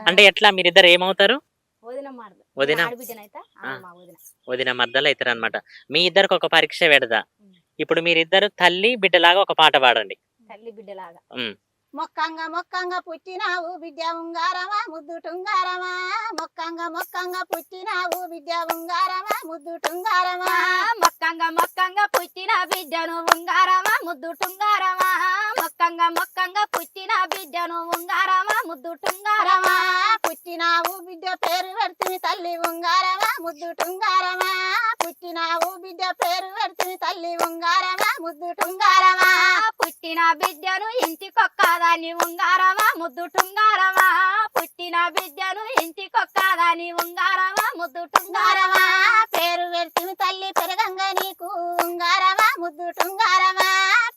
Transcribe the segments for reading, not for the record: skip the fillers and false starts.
అంటే ఎట్లా మీరిద్దరు ఏమవుతారు? వదిన వదిన మద్దలు అవుతారు అనమాట. మీ ఇద్దరికి ఒక పరీక్ష పెడదా. ఇప్పుడు మీరిద్దరు తల్లి బిడ్డలాగా ఒక పాట పాడండి. తల్లి బిడ్డలాగా. మొక్కంగా మొక్కంగా పుట్టినావు బిడ్డ ఉంగారమా ముద్దు టుంగారమా, మొక్కంగా మొక్కంగా పుట్టినావు బిడ్డ ఉంగారమా ముద్దు టుంగారమా, మొక్కంగా మొక్కంగా పుట్టిన బిడ్డను ఉంగారమా ముద్దు టుంగారమా, మొక్కంగా మొక్కంగా పుట్టిన బిడ్డను ఉంగారమా ముద్దు టుంగారమా, పుట్టినావు బిడ్డ పేరు పెడుతుంది తల్లి ఉంగారమా ముద్దు టుంగారమా, పుట్టినావు బిడ్డ పేరు పెడుతుంది తల్లి ఉంగారమా ముద్దు టుంగారమా, పుట్టిన బిడ్డను ఇంటికొక్కదాని ఉంగారమా ముద్దు టుంగారమా, పుట్టిన బిడ్డను ఇంటికొక్కదాని ఉంగారమా ముద్దు టుంగారమా, పేరు పెడుతుంది తల్లి పెరగంగా నీకు ఉంగారమా ముద్దు టుంగారమా,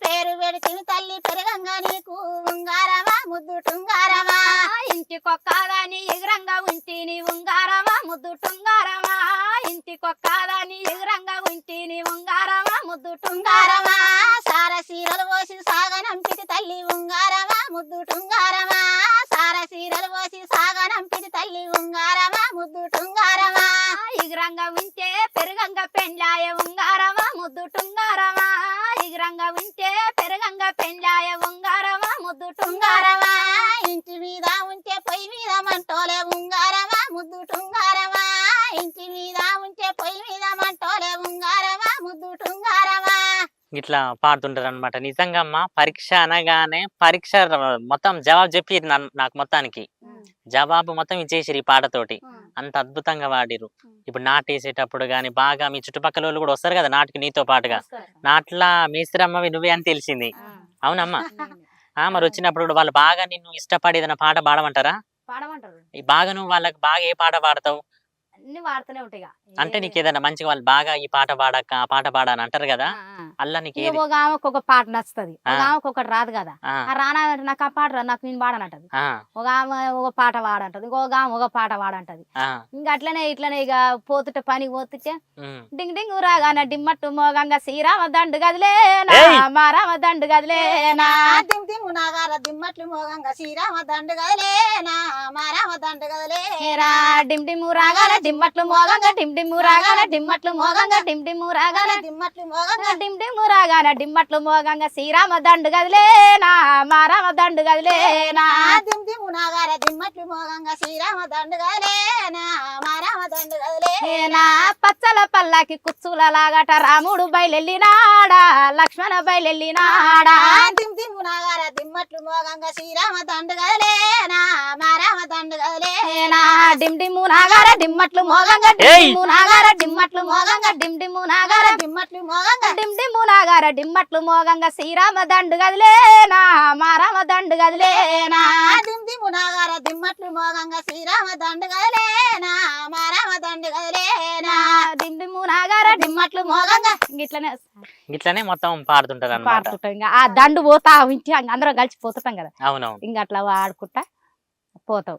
పేరు పెడుతుంది తల్లి పెరగంగా నీకు ఉంగారమా ముద్దు టుంగారమా, ఇంటికొక్కదాని ఎగురంగా ఉంటిని ఉంగారమా ముద్దు టుంగారమా, ఇంటికొక్కదాని ఎగురంగా ఉంటిని ఉంగారమా ముద్దు టుంగారమా, సార సీరలు పోసి సాగనంపిటి తల్లి ఉంగారమా ముద్దు టుంగారమా, సార సీరలు పోసి సాగనంపిటి తల్లి ఉంగారమా ముద్దు టుంగారమా, ఎగురంగా ఉంటే పెరుగంగా పెండ్లాయ ఉంగారమా ముద్దు టుంగారమా, ఎగురంగా ఉంటే పెరుగంగా పెండ్లాయ ఉంగారమా ముద్దు టుంగారమా, ఇంటి మీద ఉంటే పొయ్యి మీద మంటోలే ఉంగారమా ముద్దు టుంగారమా, ఇంటి మీద ఉంటే పొయ్యి మీద మంటోలే ఉంగారమా ముద్దు టుంగారమా. ఇట్లా పాడుతుంటారు అనమాట. నిజంగా అమ్మ పరీక్ష అనగానే పరీక్ష మొత్తం జవాబు చెప్పి నాకు మొత్తానికి జవాబు మొత్తం ఇచ్చేసిరు ఈ పాటతోటి. అంత అద్భుతంగా వాడిరు. ఇప్పుడు నాటేసేటప్పుడు గాని బాగా మీ చుట్టుపక్కల వాళ్ళు కూడా వస్తారు కదా నాటికి నీతో పాటుగా. నాట్లా మేస్త్రమ్మవి నువ్వే అని తెలిసింది. అవునమ్మా? మరి వచ్చినప్పుడు కూడా వాళ్ళు బాగా నిన్ను ఇష్టపడి ఏదైనా పాట పాడమంటారా? పాడమంటారు. బాగా నువ్వు వాళ్ళకి బాగా ఏ పాట పాడతావు? అన్ని వాడుతూనే ఉంటాయి. అంటే నీకు ఏదైనా మంచిగా వాళ్ళు బాగా ఈ పాట పాడక ఆ పాట పాడని అంటారు కదా, అల్లా నీకు ఏది? ఒక ఆమెకు ఒక పాట నచ్చుతుంది, ఒక ఆమెకు ఒకటి రాదు కదా. ఆ రానా నాకు ఆ పాట నాకు నేను పాడనంటది, ఒక ఆమె ఒక పాట వాడంటది, ఇంకొక ఆమె ఒక పాట వాడంటది. ఇంకా అట్లనే ఇట్లనే ఇక పోతుంటే పనికి పోతుంటే డింగ్ డింగ్ రాగాన డిమ్మట్టు మోగంగా శ్రీరామ దండు గదిలేనా మారామ దండు గదిలేనా, దిమ్ము నాగార దిమ్మట్లు మోగంగా శ్రీరామ దండు గదిలేనా మారామ దండు గదిలేనా, డిమ్ డిమ్ రాగాల డిమ్మట్లు మోగంగా డిమ్ డిమ్ రాగాల డిమ్మట్లు మోగంగా డిమ్ డిమ్ రాగాల దిమ్మట్లు మోగంగా డిమ్ డిమ్ రాగాన డిమ్మట్లు మోగంగా శ్రీరామ దండు గదిలేనా మారామ దండు గదిలేనా, దిమ్ము నాగార దిమ్మట్లు మోగంగా శ్రీరామ దండు గదిలేనా మారామ దండు గదిలేనా, పచ్చల పల్లాకి కుచ్చుల లాగట రాముడు బయలెళ్ళినాడా లక్ష్మణ బయలెళ్ళినాడా, దిమ్ము నాగార దిమ్మట్లు మోగంగా శ్రీరామ దండు గదిలేనా మారామ దండు గదిలేనా, డిమ్ డిమ్ నాగార డిమ్మట్లు మోగంగా డిమ్ము నాగార డిమ్మట్లు మోగంగా డిమ్ డిమ్ నాగార దిమ్మట్లు మోగంగా డిమ్ డిమ్ నాగార డిమ్మట్లు మోగంగా శ్రీరామ దండు గదిలేనా మారామ దండు గదిలేనా, దిమ్ము నాగార దిమ్మట్లు మోగంగా శ్రీరామ దండు గదిలేనా మారామ దండు గదిలేనా, డిమ్ డిమ్ నాగార డిమ్మట్లు మోగంగా ఇట్లనే మొత్తం పాడుతుంటారు అన్నమాట. పాడుతుంటాం. ఇంకా ఆ దండు పోతా ఇంటి అందరం కలిసి పోతుంటాం కదా. అవునవును. ఇంకా అట్లా ఆడుకుంటా పోతాం.